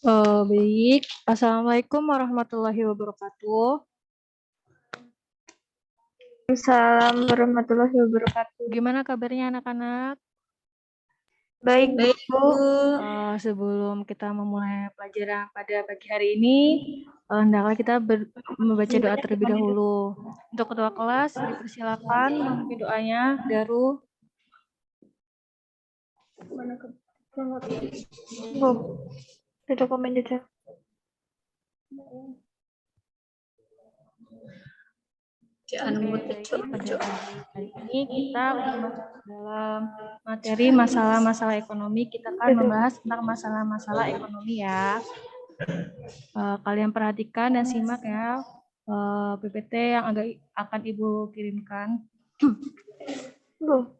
Baik. Assalamualaikum warahmatullahi wabarakatuh. Assalamualaikum warahmatullahi wabarakatuh. Gimana kabarnya anak-anak? Baik, Bu. Sebelum kita memulai pelajaran pada pagi hari ini, hendaklah kita membaca doa terlebih dahulu. Untuk ketua kelas, dipersilakan memimpin doanya. Daru. Bu, itu komen aja. Pada pagi hari ini kita membahas dalam materi masalah-masalah ekonomi. Kita akan membahas tentang masalah-masalah ekonomi ya. Kalian perhatikan dan simak ya PPT yang akan Ibu kirimkan. Bu,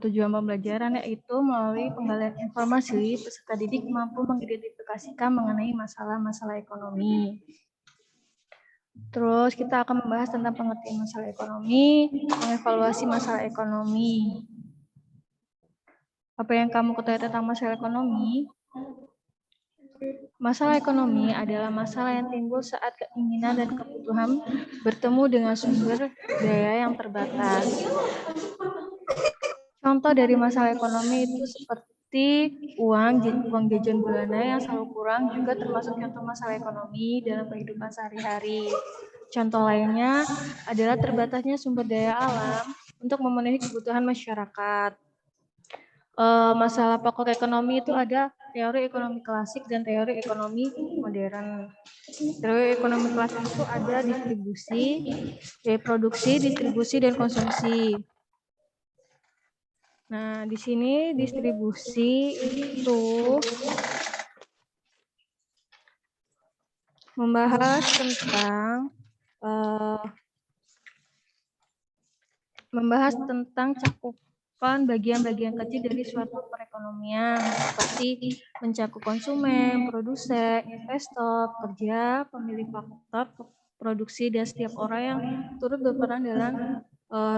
Tujuan pembelajaran yaitu melalui penggalian informasi, peserta didik mampu mengidentifikasikan mengenai masalah-masalah ekonomi. Terus kita akan membahas tentang pengertian masalah ekonomi, mengevaluasi masalah ekonomi. Apa yang kamu ketahui tentang masalah ekonomi? Masalah ekonomi adalah masalah yang timbul saat keinginan dan kebutuhan bertemu dengan sumber daya yang terbatas. Contoh dari masalah ekonomi itu seperti uang jajan bulanan yang selalu kurang juga termasuk contoh masalah ekonomi dalam kehidupan sehari-hari. Contoh lainnya adalah terbatasnya sumber daya alam untuk memenuhi kebutuhan masyarakat. Masalah pokok ekonomi itu ada teori ekonomi klasik dan teori ekonomi modern. Teori ekonomi klasik itu ada distribusi, produksi, distribusi, dan konsumsi. Nah, di sini distribusi itu membahas tentang cakupan bagian-bagian kecil dari suatu perekonomian seperti mencakup konsumen, produsen, investor, pekerja, pemilik faktor produksi dan setiap orang yang turut berperan dalam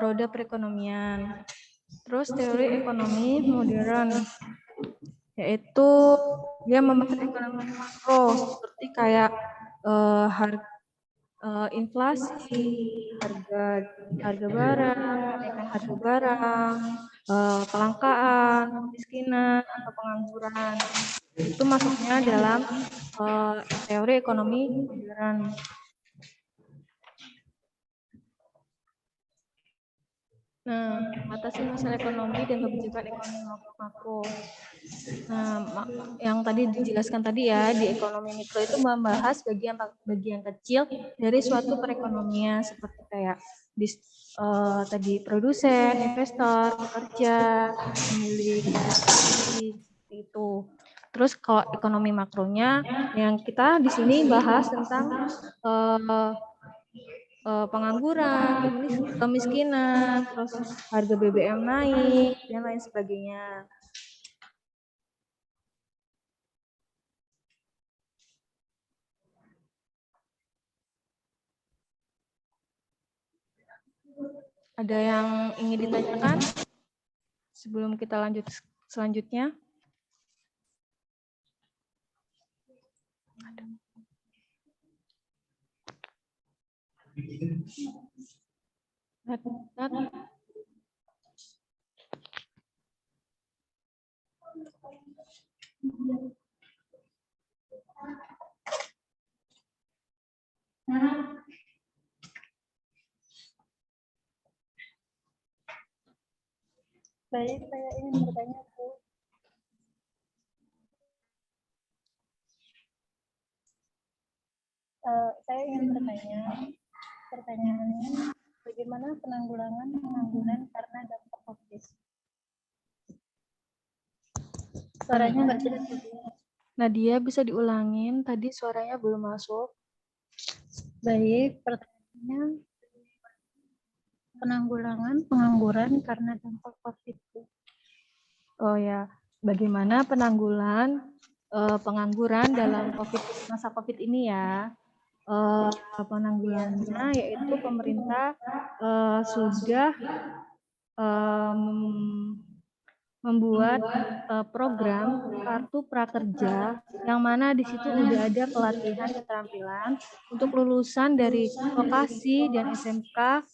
roda perekonomian. Terus teori ekonomi modern yaitu dia membahas ekonomi makro seperti kayak inflasi, harga barang, kenaikan harga barang, kelangkaan, kemiskinan, atau pengangguran. Itu masuknya dalam teori ekonomi modern. Nah, mengatasi masalah ekonomi dan kebijakan ekonomi makro. Nah, yang tadi dijelaskan tadi ya, di ekonomi mikro itu membahas bagian kecil dari suatu perekonomian seperti kayak tadi produsen, investor, pekerja, pemilik investasi itu. Terus kalau ekonomi makronya yang kita di sini bahas tentang pengangguran, kemiskinan, terus harga BBM naik, dan lain sebagainya. Ada yang ingin ditanyakan sebelum kita lanjut selanjutnya? Baik, saya ingin bertanya, Bu. Saya ingin bertanya, pertanyaannya Bagaimana penanggulangan pengangguran karena dampak COVID? Suaranya nggak jelas. Nadia bisa diulangin, tadi suaranya belum masuk. Baik, pertanyaannya penanggulangan pengangguran karena dampak COVID. Oh ya, bagaimana pengangguran dalam masa COVID ini ya? Penanggulangannya yaitu pemerintah sudah membuat program kartu prakerja yang mana di situ udah ada pelatihan keterampilan untuk lulusan dari vokasi dan SMK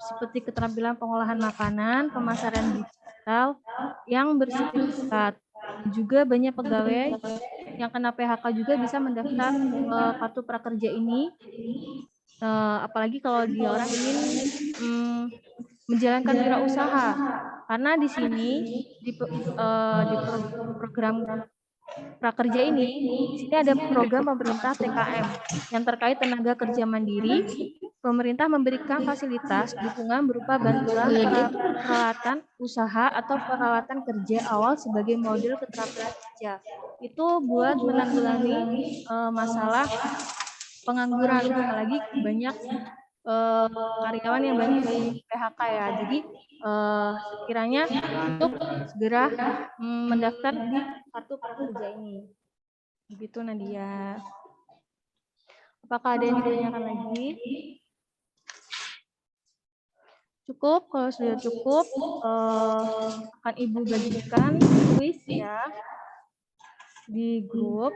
seperti keterampilan pengolahan makanan, pemasaran digital yang bersertifikat. Juga banyak pegawai yang kena PHK juga bisa mendaftar kartu prakerja ini. Apalagi kalau dia orang ingin menjalankan wirausaha, karena di sini di program prakerja ini, di sini ada program pemerintah TKM yang terkait tenaga kerja mandiri. Pemerintah memberikan fasilitas dukungan berupa bantuan peralatan usaha atau peralatan kerja awal sebagai model keterampilan kerja. Itu buat menanggulangi masalah pengangguran, apalagi banyak karyawan yang banyak di PHK ya. Jadi sekiranya untuk segera mendaftar di kartu prakerja ini. Begitu Nadia. Apakah ada yang ditanyakan lagi? Cukup, kalau sudah cukup akan Ibu bagikan kuis ya di grup.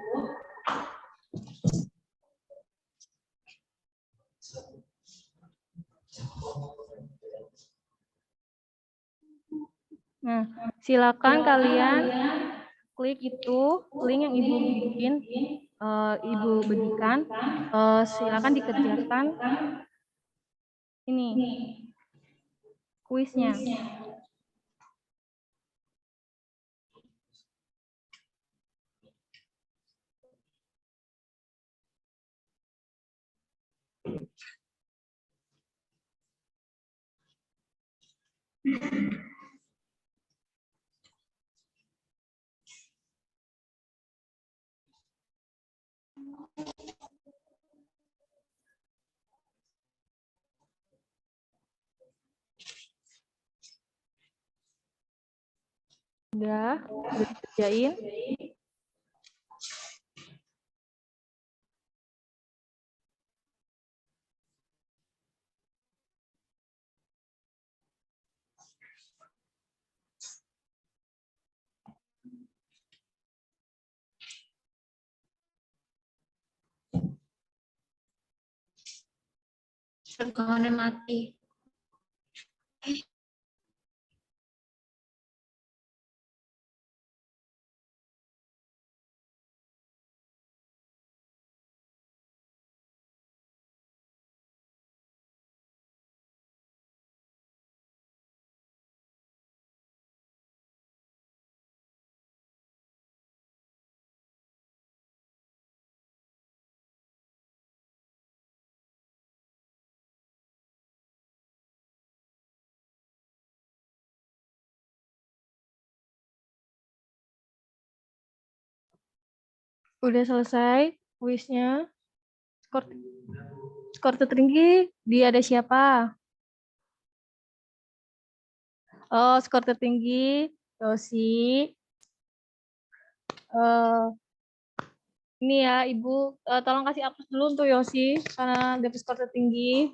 Nah, silakan kalian klik itu link yang Ibu bikin, Ibu bagikan, silakan dikerjakan ini kuisnya. Udah dikerjain? Rekamannya mati. Udah selesai kuisnya? Skor tertinggi dia ada siapa? Oh, skor tertinggi Yosi. Ini ya Ibu, tolong kasih hapus dulu untuk Yosi karena dapat skor tertinggi.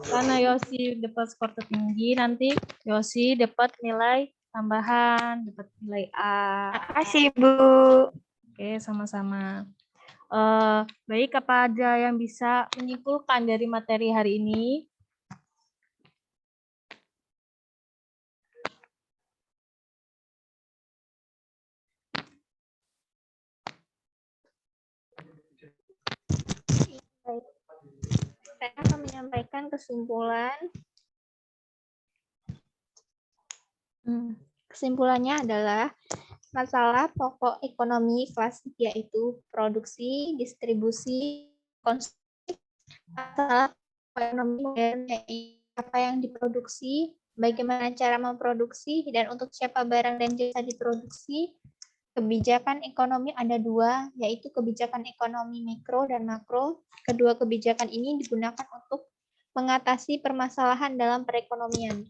Karena Yosi dapat skor tertinggi, nanti Yosi dapat nilai tambahan, dapat nilai A. Terima kasih, Bu. Oke, sama-sama. Baik, apa ada yang bisa menyimpulkan dari materi hari ini? Baik. Saya akan menyampaikan kesimpulan. Kesimpulannya adalah masalah pokok ekonomi klasik yaitu produksi, distribusi, konsumsi, Masalah ekonomi modern yaitu apa yang diproduksi, bagaimana cara memproduksi, dan untuk siapa barang dan jasa diproduksi. Kebijakan ekonomi ada dua, yaitu kebijakan ekonomi mikro dan makro. Kedua kebijakan ini digunakan untuk mengatasi permasalahan dalam perekonomian.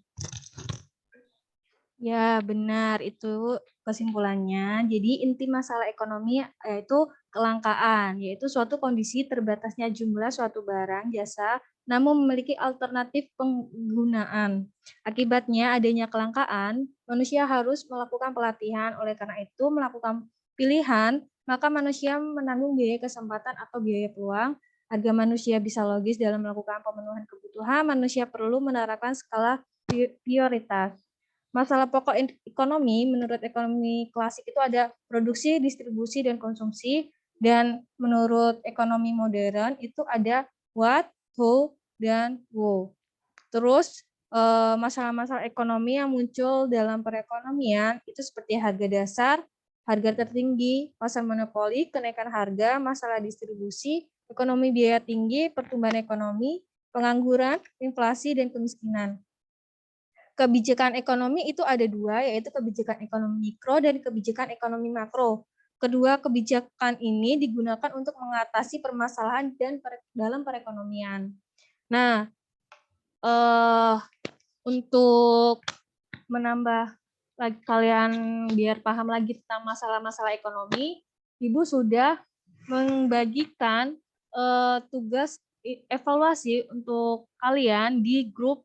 Ya, benar. Itu kesimpulannya. Jadi, inti masalah ekonomi yaitu kelangkaan, yaitu suatu kondisi terbatasnya jumlah suatu barang, jasa, namun memiliki alternatif penggunaan. Akibatnya, adanya kelangkaan, manusia harus melakukan pelatihan. Oleh karena itu, melakukan pilihan, maka manusia menanggung biaya kesempatan atau biaya peluang. Agar manusia bisa logis dalam melakukan pemenuhan kebutuhan, manusia perlu menerapkan skala prioritas. Masalah pokok ekonomi, menurut ekonomi klasik itu ada produksi, distribusi, dan konsumsi. Dan menurut ekonomi modern itu ada what, who, dan who. Terus masalah-masalah ekonomi yang muncul dalam perekonomian itu seperti harga dasar, harga tertinggi, pasar monopoli, kenaikan harga, masalah distribusi, ekonomi biaya tinggi, pertumbuhan ekonomi, pengangguran, inflasi, dan kemiskinan. Kebijakan ekonomi itu ada dua, yaitu kebijakan ekonomi mikro dan kebijakan ekonomi makro. Kedua kebijakan ini digunakan untuk mengatasi permasalahan dalam perekonomian. Nah, untuk menambah lagi kalian biar paham lagi tentang masalah-masalah ekonomi, Ibu sudah membagikan tugas evaluasi untuk kalian di grup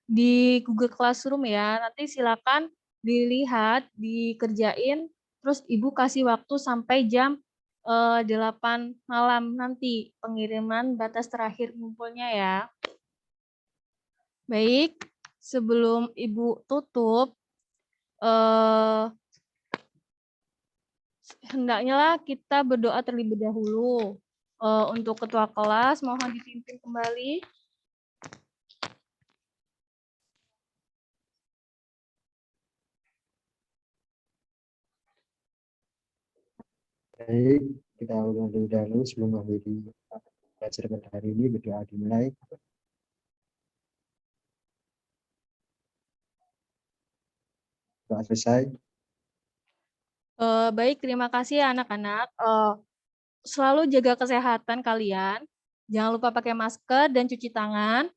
di Google Classroom ya. Nanti silakan dilihat, dikerjain, terus Ibu kasih waktu sampai jam 8 malam nanti pengiriman batas terakhir ngumpulnya ya. Baik, sebelum Ibu tutup, hendaknya lah kita berdoa terlebih dahulu. Untuk ketua kelas, mohon dipimpin kembali. Baik, kita ulang dahulu sebelum mengakhiri pelajaran hari ini, berdoa dimulai. Doa selesai. Baik, terima kasih anak-anak. Selalu jaga kesehatan kalian. Jangan lupa pakai masker dan cuci tangan.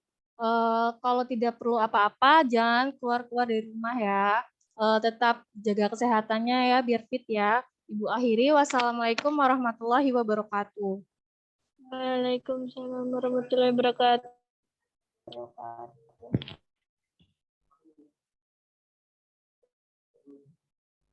Kalau tidak perlu apa-apa, jangan keluar-keluar dari rumah ya. Tetap jaga kesehatannya ya, biar fit ya. Ibu akhiri, wassalamualaikum warahmatullahi wabarakatuh. Waalaikumsalam warahmatullahi wabarakatuh.